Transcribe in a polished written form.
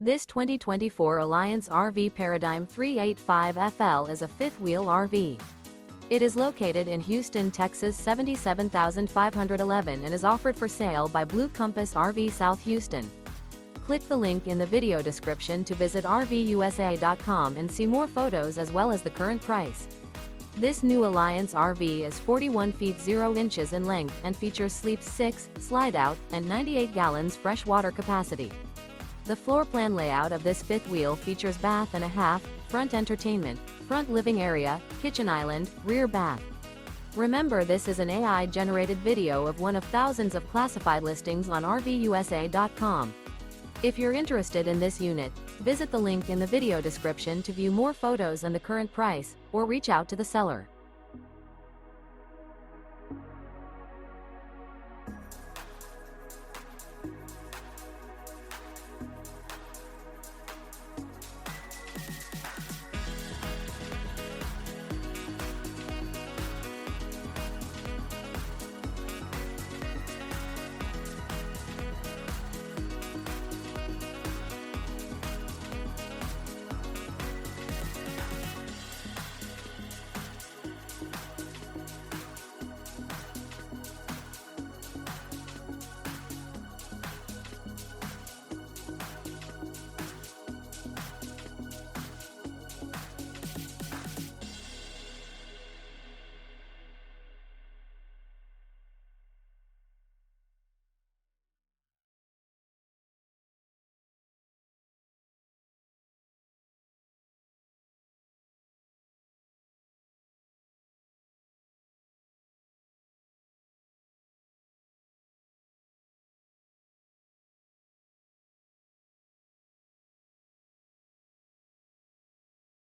This 2024 Alliance RV Paradigm 385FL is a fifth-wheel RV. It is located in Houston, Texas 77511 and is offered for sale by Blue Compass RV South Houston. Click the link in the video description to visit RVUSA.com and see more photos as well as the current price. This new Alliance RV is 41 feet 0 inches in length and features Sleep 6, Slideout, and 98 gallons fresh water capacity. The floor plan layout of this fifth wheel features bath and a half, front entertainment, front living area, kitchen island, rear bath. Remember, this is an AI-generated video of one of thousands of classified listings on RVUSA.com. If you're interested in this unit, visit the link in the video description to view more photos and the current price, or reach out to the seller.